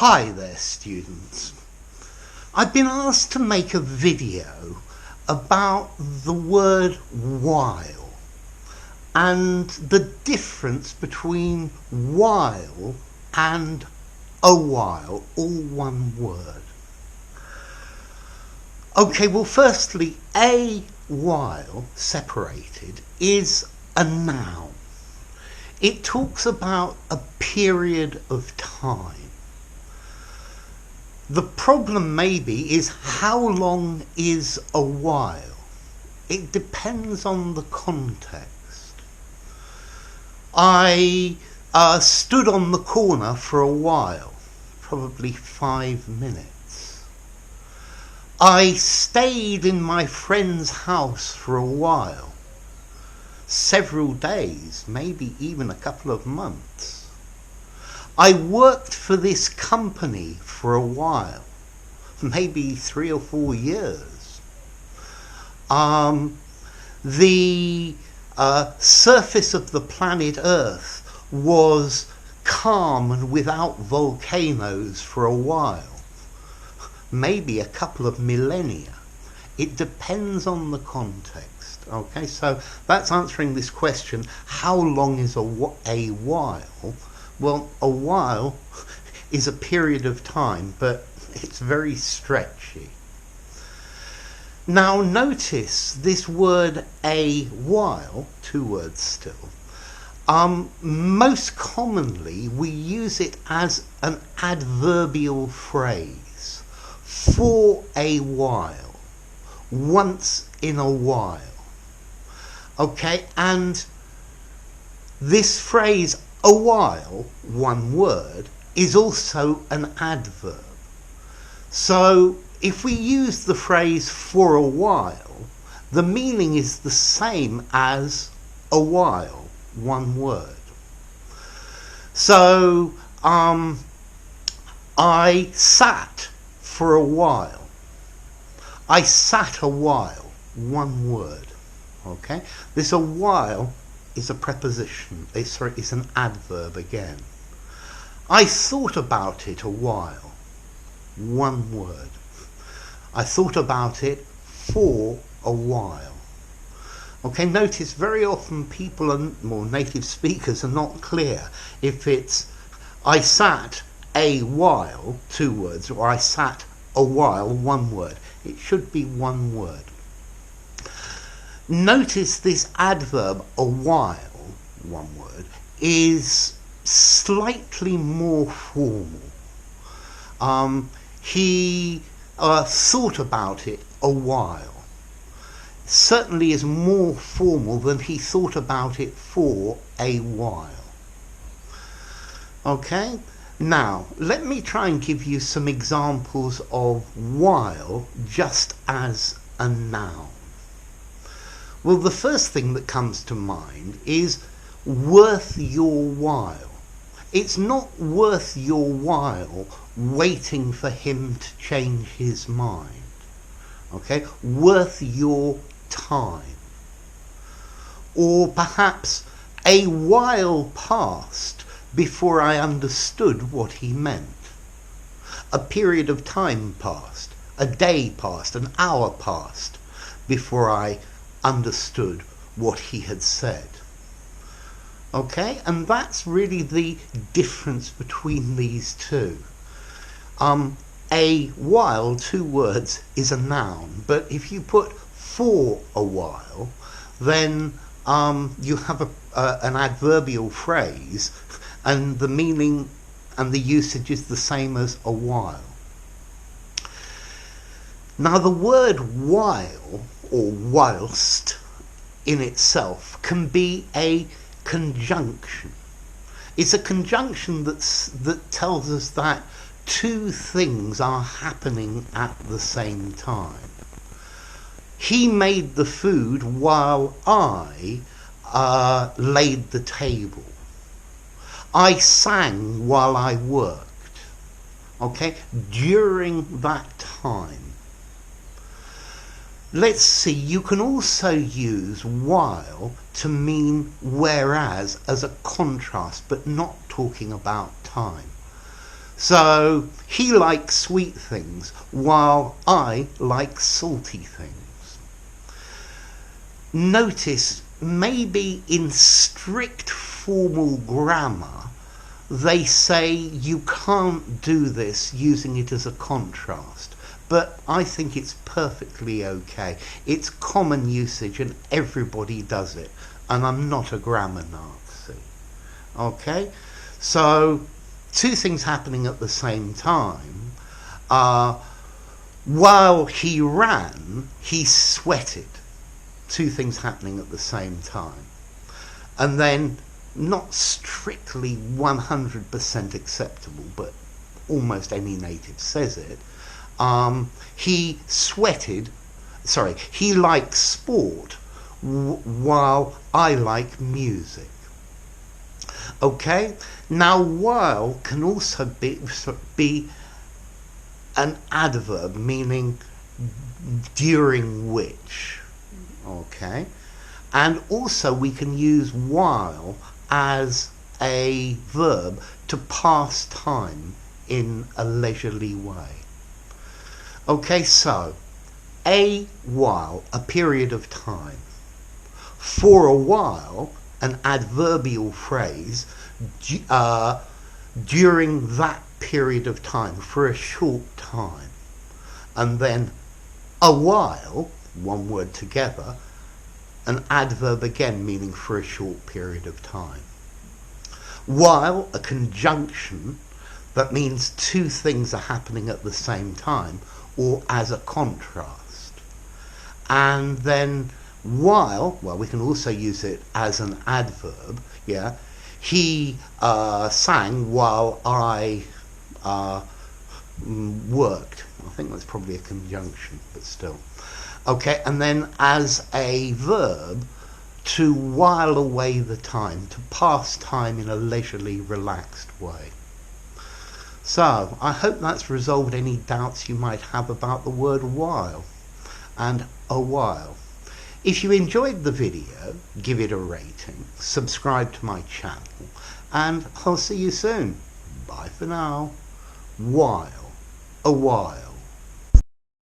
Hi there, students. I've been asked to make a video about the word while and the difference between while and a while, all one word. Okay, well, firstly, a while, separated, is a noun. It talks about a period of time. The problem maybe is how long is a while? It depends on the context. I stood on the corner for a while, probably 5 minutes. I stayed in my friend's house for a while, several days, maybe even a couple of months. I worked for this company for a while, maybe 3 or 4 years. The surface of the planet Earth was calm and without volcanoes for a while, maybe a couple of millennia. It depends on the context. Okay, so that's answering this question: how long is a while? Well, a while is a period of time, but it's very stretchy. Now notice this word a while, 2 words still. Most commonly we use it as an adverbial phrase. For a while, once in a while. Okay, and this phrase a while, one word, is also an adverb. So if we use the phrase for a while, the meaning is the same as a while, one word. So I sat for a while. I sat a while, one word. Okay, this a while is a preposition. It's an adverb again. I thought about it a while, one word. I thought about it for a while. Okay, notice very often people native speakers are not clear if it's I sat a while, 2 words, or I sat a while, 1 word. It should be 1 word. Notice this adverb a while, 1 word, is slightly more formal. He thought about it a while. Certainly is more formal than he thought about it for a while. Okay, now let me try and give you some examples of while just as a noun. Well, the first thing that comes to mind is worth your while. It's not worth your while waiting for him to change his mind. Okay, worth your time. Or perhaps a while passed before I understood what he meant. A period of time passed, a day passed, an hour passed before I understood what he had said. Okay, and that's really the difference between these two. A while, 2 words, is a noun, but if you put for a while, then you have an adverbial phrase, and the meaning and the usage is the same as a while. Now the word while or whilst in itself can be a conjunction. It's a conjunction that tells us that 2 things are happening at the same time. He made the food while I laid the table. I sang while I worked. Okay, during that time. Let's see, you can also use while to mean whereas as a contrast, but not talking about time. So he likes sweet things while I like salty things. Notice maybe in strict formal grammar they say you can't do this using it as a contrast, but I think it's perfectly okay. It's common usage and everybody does it, and I'm not a grammar Nazi. Okay, so two things happening at the same time. While he ran, he sweated. Two things happening at the same time. And then, not strictly 100% acceptable, but almost any native says it, he likes sport while I like music. Okay, now while can also be an adverb, meaning during which. Okay, and also we can use while as a verb to pass time in a leisurely way. Okay, so a while, a period of time. For a while, an adverbial phrase, during that period of time, for a short time. And then a while, one word together, an adverb again meaning for a short period of time. While, a conjunction that means two things are happening at the same time or as a contrast. And then while, well, we can also use it as an adverb, yeah. He sang while I worked. I think that's probably a conjunction, but still. Okay, and then as a verb, to while away the time, to pass time in a leisurely, relaxed way. So, I hope that's resolved any doubts you might have about the word while and a while. If you enjoyed the video, give it a rating, subscribe to my channel, and I'll see you soon. Bye for now. While, a while.